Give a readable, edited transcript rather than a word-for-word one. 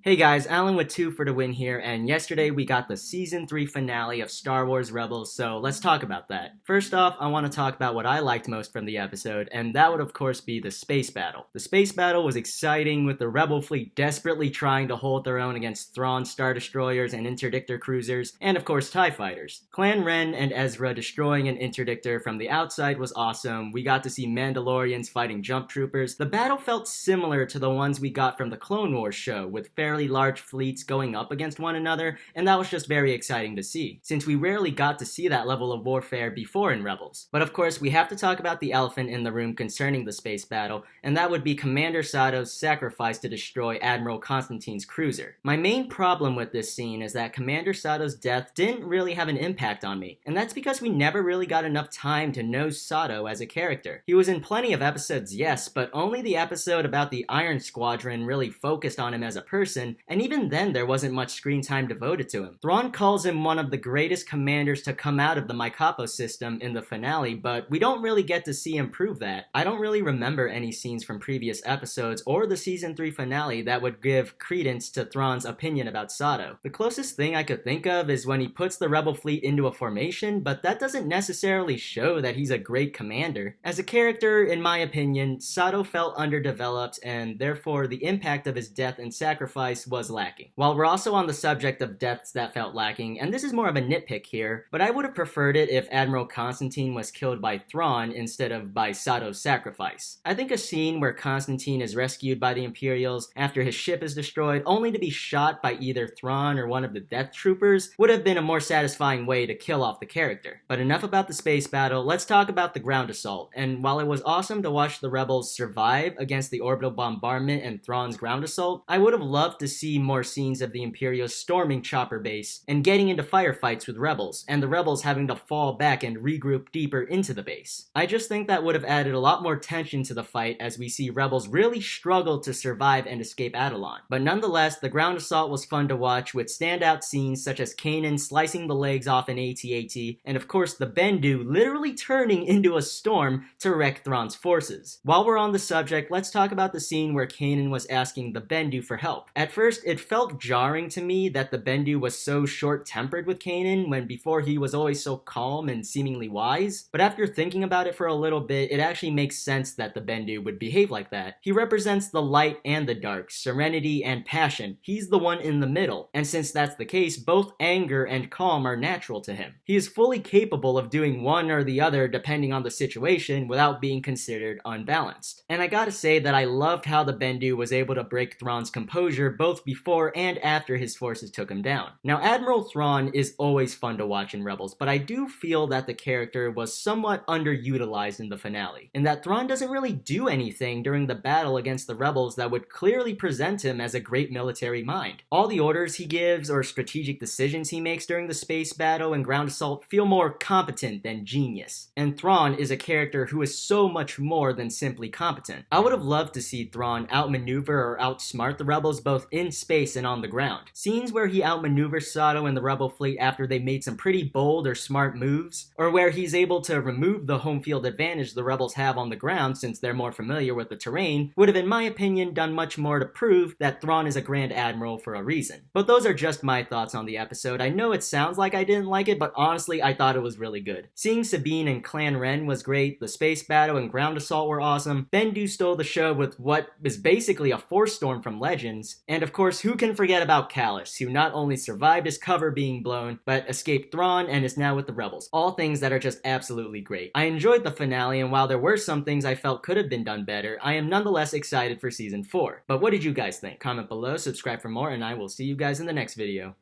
Hey guys, Alan with 2 for the win here, and yesterday we got the Season 3 finale of Star Wars Rebels, so let's talk about that. First off, I want to talk about what I liked most from the episode, and that would of course be the space battle. The space battle was exciting, with the Rebel fleet desperately trying to hold their own against Thrawn Star Destroyers and Interdictor Cruisers, and of course TIE Fighters. Clan Ren and Ezra destroying an Interdictor from the outside was awesome. We got to see Mandalorians fighting Jump Troopers. The battle felt similar to the ones we got from the Clone Wars show, with fairly large fleets going up against one another, and that was just very exciting to see, since we rarely got to see that level of warfare before in Rebels. But of course, we have to talk about the elephant in the room concerning the space battle, and that would be Commander Sato's sacrifice to destroy Admiral Constantine's cruiser. My main problem with this scene is that Commander Sato's death didn't really have an impact on me, and that's because we never really got enough time to know Sato as a character. He was in plenty of episodes, yes, but only the episode about the Iron Squadron really focused on him as a person, and even then there wasn't much screen time devoted to him. Thrawn calls him one of the greatest commanders to come out of the Mycapo system in the finale, but we don't really get to see him prove that. I don't really remember any scenes from previous episodes or the Season 3 finale that would give credence to Thrawn's opinion about Sato. The closest thing I could think of is when he puts the Rebel fleet into a formation, but that doesn't necessarily show that he's a great commander. As a character, in my opinion, Sato felt underdeveloped, and therefore the impact of his death and sacrifice was lacking. While we're also on the subject of deaths that felt lacking, and this is more of a nitpick here, but I would have preferred it if Admiral Constantine was killed by Thrawn instead of by Sato's sacrifice. I think a scene where Constantine is rescued by the Imperials after his ship is destroyed only to be shot by either Thrawn or one of the Death Troopers would have been a more satisfying way to kill off the character. But enough about the space battle, let's talk about the ground assault. And while it was awesome to watch the Rebels survive against the orbital bombardment and Thrawn's ground assault, I would have loved to see more scenes of the Imperials storming Chopper Base and getting into firefights with Rebels, and the Rebels having to fall back and regroup deeper into the base. I just think that would have added a lot more tension to the fight, as we see Rebels really struggle to survive and escape Atollon. But nonetheless, the ground assault was fun to watch, with standout scenes such as Kanan slicing the legs off an AT-AT, and of course the Bendy literally turning into a storm to wreck Thrawn's forces. While we're on the subject, let's talk about the scene where Kanan was asking the Bendy for help. At first, it felt jarring to me that the Bendy was so short-tempered with Kanan, when before he was always so calm and seemingly wise. But after thinking about it for a little bit, it actually makes sense that the Bendy would behave like that. He represents the light and the dark, serenity and passion. He's the one in the middle, and since that's the case, both anger and calm are natural to him. He is fully capable of doing one or the other depending on the situation without being considered unbalanced. And I gotta say that I loved how the Bendy was able to break Thrawn's composure both before and after his forces took him down. Now, Admiral Thrawn is always fun to watch in Rebels, but I do feel that the character was somewhat underutilized in the finale, in that Thrawn doesn't really do anything during the battle against the Rebels that would clearly present him as a great military mind. All the orders he gives or strategic decisions he makes during the space battle and ground assault feel more competent than genius, and Thrawn is a character who is so much more than simply competent. I would have loved to see Thrawn outmaneuver or outsmart the Rebels both in space and on the ground. Scenes where he outmaneuvers Sato and the Rebel fleet after they made some pretty bold or smart moves, or where he's able to remove the home field advantage the Rebels have on the ground since they're more familiar with the terrain, would have in my opinion done much more to prove that Thrawn is a Grand Admiral for a reason. But those are just my thoughts on the episode. I know it sounds like I didn't like it, but honestly I thought it was really good. Seeing Sabine and Clan Ren was great, the space battle and ground assault were awesome, Bendu stole the show with what is basically a force storm from Legends, and of course who can forget about Callus, who not only survived his cover being blown, but escaped Thrawn and is now with the Rebels. All things that are just absolutely great. I enjoyed the finale, and while there were some things I felt could have been done better, I am nonetheless excited for Season 4. But what did you guys think? Comment below, subscribe for more, and I will see you guys in the next video.